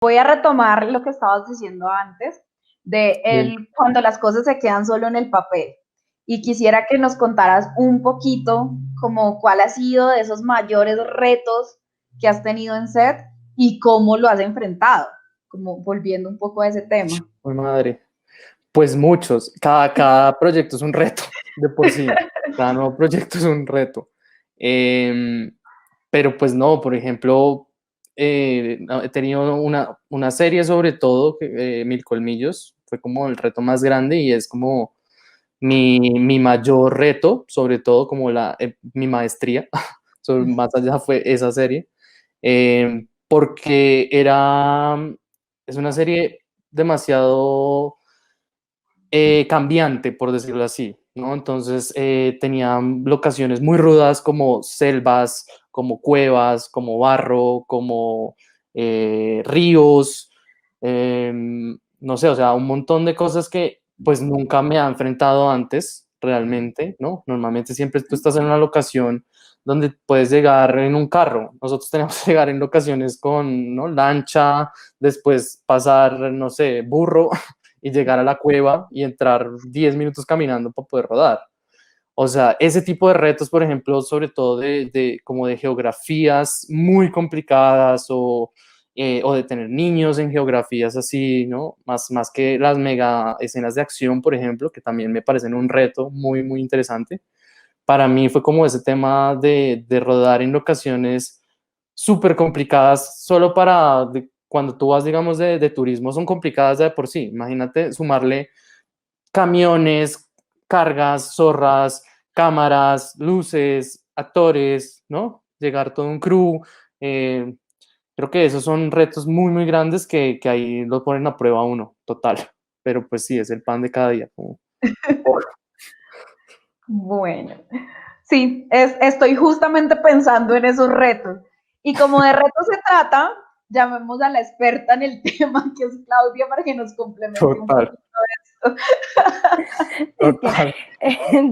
Voy a retomar lo que estabas diciendo antes, Bien. cuando las cosas se quedan solo en el papel. Y quisiera que nos contaras un poquito como cuál ha sido de esos mayores retos que has tenido en set y cómo lo has enfrentado, como volviendo un poco a ese tema. Uy, madre. Pues muchos. Cada proyecto es un reto de por sí. Cada nuevo proyecto es un reto. Em, pero pues no, por ejemplo, no, he tenido una serie sobre todo, Mil Colmillos, fue como el reto más grande y es como mi mayor reto, sobre todo como mi maestría, más allá fue esa serie, porque es una serie demasiado cambiante, por decirlo así, ¿no? Entonces tenía locaciones muy rudas como selvas, como cuevas, como barro, como ríos, no sé, o sea, un montón de cosas que pues nunca me ha enfrentado antes realmente, ¿no? Normalmente siempre tú estás en una locación donde puedes llegar en un carro. Nosotros tenemos que llegar en locaciones con, ¿no? Lancha, después pasar, no sé, burro y llegar a la cueva y entrar 10 minutos caminando para poder rodar. O sea, ese tipo de retos, por ejemplo, sobre todo como de geografías muy complicadas o de tener niños en geografías así, ¿no? Más que las mega escenas de acción, por ejemplo, que también me parecen un reto muy, muy interesante. Para mí fue como ese tema de rodar en locaciones súper complicadas solo cuando tú vas, digamos, de turismo, son complicadas de por sí. Imagínate sumarle camiones, cargas, zorras, cámaras, luces, actores, ¿no? Llegar todo un crew. eh, Creo que esos son retos muy, muy grandes que ahí lo ponen a prueba a uno, total. Pero pues sí, es el pan de cada día. Bueno, sí, estoy justamente pensando en esos retos. Y como de retos se trata, llamemos a la experta en el tema, que es Claudia, para que nos complemente un Total, poquito esto. Es que total.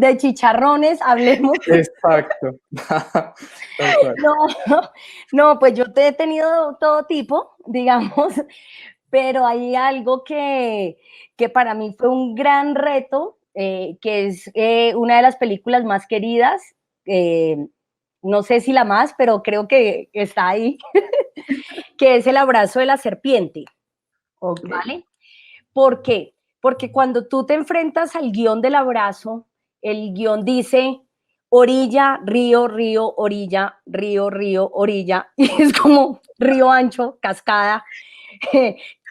de chicharrones hablemos. Exacto. Tal cual. No, no, pues yo te he tenido todo tipo, digamos, pero hay algo que para mí fue un gran reto, que es una de las películas más queridas, eh, no sé si la más, pero creo que está ahí, que es El abrazo de la serpiente, Ok. ¿vale? ¿Por qué? Porque cuando tú te enfrentas al guión del abrazo, el guión dice orilla, río, río, orilla, río, río, orilla, y es como río ancho, cascada,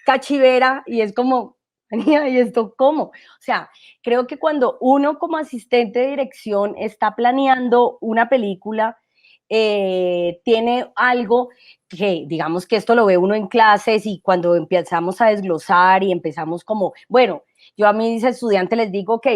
cachivera, y es como, ¿y esto cómo? O sea, creo que cuando uno como asistente de dirección está planeando una película, tiene algo que digamos que esto lo ve uno en clases y cuando empezamos a desglosar y empezamos como, bueno, yo a mis estudiantes les digo, ok,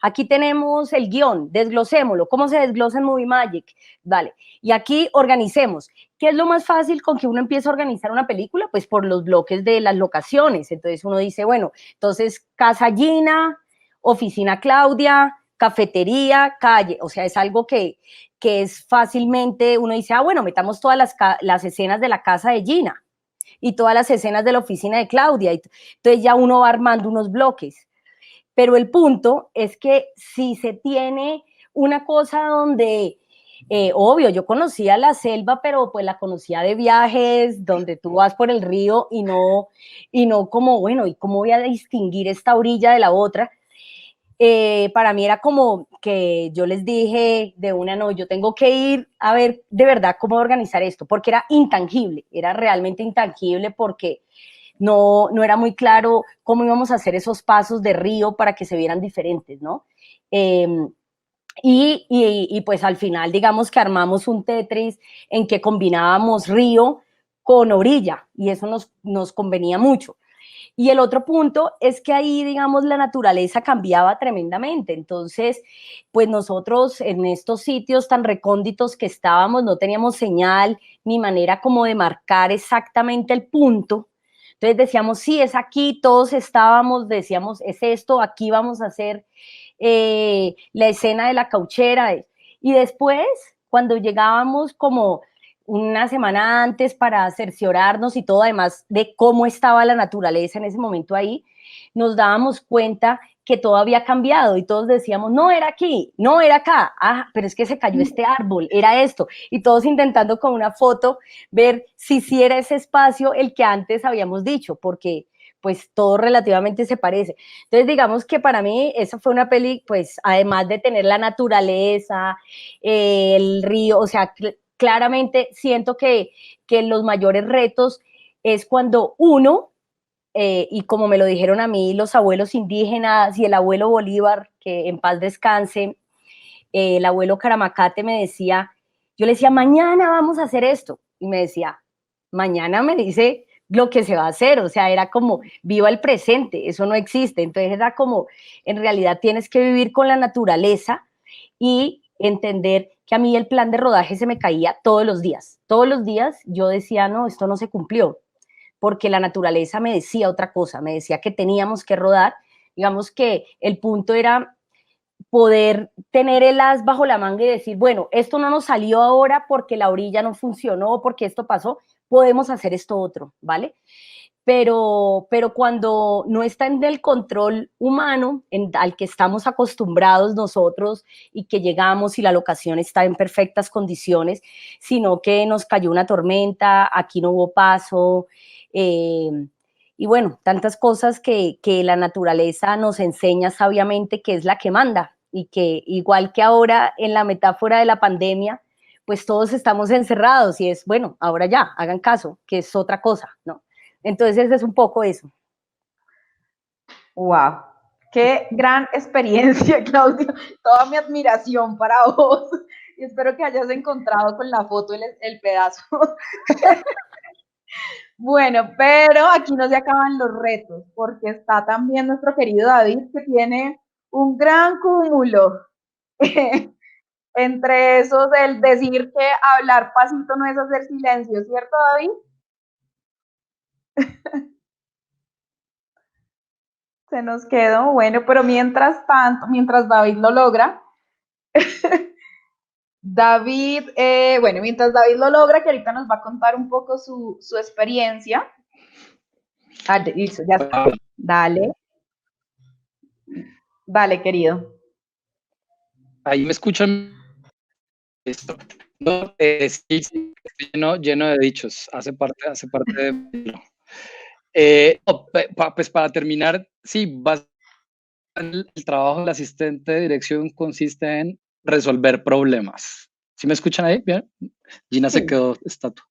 aquí tenemos el guión, desglosémoslo, ¿cómo se desglosa en Movie Magic? Vale, y aquí organicemos. ¿Qué es lo más fácil con que uno empiece a organizar una película? Pues por los bloques de las locaciones. Entonces uno dice, bueno, entonces Casa Gina, Oficina Claudia, cafetería, calle, o sea, es algo que es fácilmente, uno dice, bueno, metamos todas las escenas de la casa de Gina y todas las escenas de la oficina de Claudia. Entonces ya uno va armando unos bloques. Pero el punto es que si se tiene una cosa donde, obvio, yo conocía la selva, pero pues la conocía de viajes, donde tú vas por el río y no como, bueno, ¿y cómo voy a distinguir esta orilla de la otra? Para mí era como que yo les dije de una, no, yo tengo que ir a ver de verdad cómo organizar esto, porque era intangible, era realmente intangible porque no era muy claro cómo íbamos a hacer esos pasos de río para que se vieran diferentes, ¿no? Eh, pues al final, digamos que armamos un Tetris en que combinábamos río con orilla y eso nos convenía mucho. Y el otro punto es que ahí, digamos, la naturaleza cambiaba tremendamente. Entonces, pues nosotros en estos sitios tan recónditos que estábamos, no teníamos señal ni manera como de marcar exactamente el punto. Entonces decíamos, sí, es aquí, todos estábamos, decíamos, es esto, aquí vamos a hacer la escena de la cauchera. Y después, cuando llegábamos como una semana antes para cerciorarnos y todo, además de cómo estaba la naturaleza en ese momento ahí, nos dábamos cuenta que todo había cambiado y todos decíamos, no era aquí, no era acá, ah, pero es que se cayó este árbol, era esto, y todos intentando con una foto ver si era ese espacio el que antes habíamos dicho, porque pues todo relativamente se parece. Entonces digamos que para mí esa fue una peli, pues además de tener la naturaleza, el río, o sea, claramente siento que los mayores retos es cuando uno y como me lo dijeron a mí los abuelos indígenas y el abuelo Bolívar, que en paz descanse, el abuelo Caramacate me decía, yo le decía, mañana vamos a hacer esto, y me decía, mañana me dice lo que se va a hacer, o sea, era como, viva el presente, eso no existe, entonces era como, en realidad tienes que vivir con la naturaleza y entender que a mí el plan de rodaje se me caía todos los días yo decía, no, esto no se cumplió, porque la naturaleza me decía otra cosa, me decía que teníamos que rodar, digamos que el punto era poder tener el as bajo la manga y decir, bueno, esto no nos salió ahora porque la orilla no funcionó, porque esto pasó, podemos hacer esto otro, ¿vale? Pero cuando no está en el control humano al que estamos acostumbrados nosotros y que llegamos y la locación está en perfectas condiciones, sino que nos cayó una tormenta, aquí no hubo paso, eh, y bueno, tantas cosas que la naturaleza nos enseña sabiamente que es la que manda y que igual que ahora en la metáfora de la pandemia, pues todos estamos encerrados y es, bueno, ahora ya, hagan caso, que es otra cosa, ¿no? Entonces es un poco eso. Wow, qué gran experiencia, Claudio. Toda mi admiración para vos. Y espero que hayas encontrado con la foto el pedazo. Bueno, pero aquí no se acaban los retos, porque está también nuestro querido David, que tiene un gran cúmulo. Entre esos, el decir que hablar pasito no es hacer silencio, ¿cierto, David? Se nos quedó, bueno, pero mientras tanto, mientras David lo logra, David, bueno, mientras David lo logra, que ahorita nos va a contar un poco su experiencia. Ah, listo, ya está. Dale. Dale, querido. Ahí me escuchan. Listo. No, sí, sí, estoy lleno de dichos. Hace parte de. No, pues para terminar, sí, el trabajo del asistente de dirección consiste en resolver problemas. ¿Sí me escuchan ahí? ¿Bien? Gina Sí. se quedó estatua.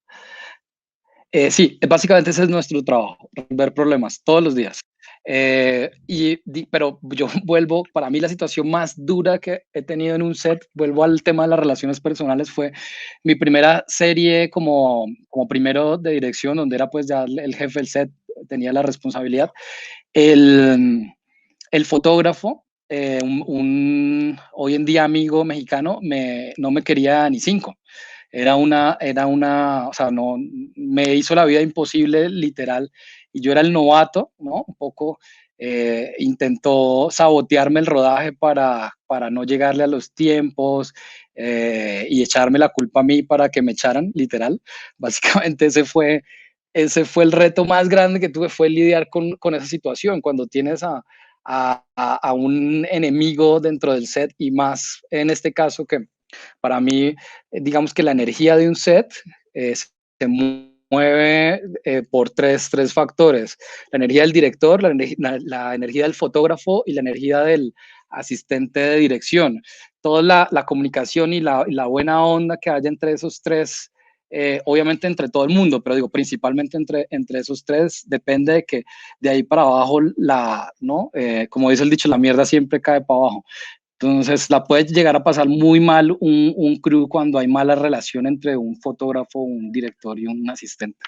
Sí, básicamente ese es nuestro trabajo, resolver problemas todos los días. Pero yo vuelvo, para mí la situación más dura que he tenido en un set, vuelvo al tema de las relaciones personales, fue mi primera serie como primero de dirección, donde era pues ya el jefe del set, tenía la responsabilidad. El fotógrafo, hoy en día amigo mexicano, no me quería ni cinco. O sea, no, me hizo la vida imposible, literal, y yo era el novato, ¿no? Un poco intentó sabotearme el rodaje para no llegarle a los tiempos y echarme la culpa a mí para que me echaran, literal. Básicamente ese fue el reto más grande que tuve, fue lidiar con esa situación, cuando tienes a un enemigo dentro del set y más en este caso que para mí, digamos que la energía de un set se mueve por tres factores. La energía del director, la energía del fotógrafo y la energía del asistente de dirección. Toda la comunicación y la buena onda que haya entre esos tres, obviamente entre todo el mundo, pero digo, principalmente entre esos tres, depende de que de ahí para abajo, ¿no? Como dice el dicho, la mierda siempre cae para abajo. Entonces, la puede llegar a pasar muy mal un crew cuando hay mala relación entre un fotógrafo, un director y un asistente.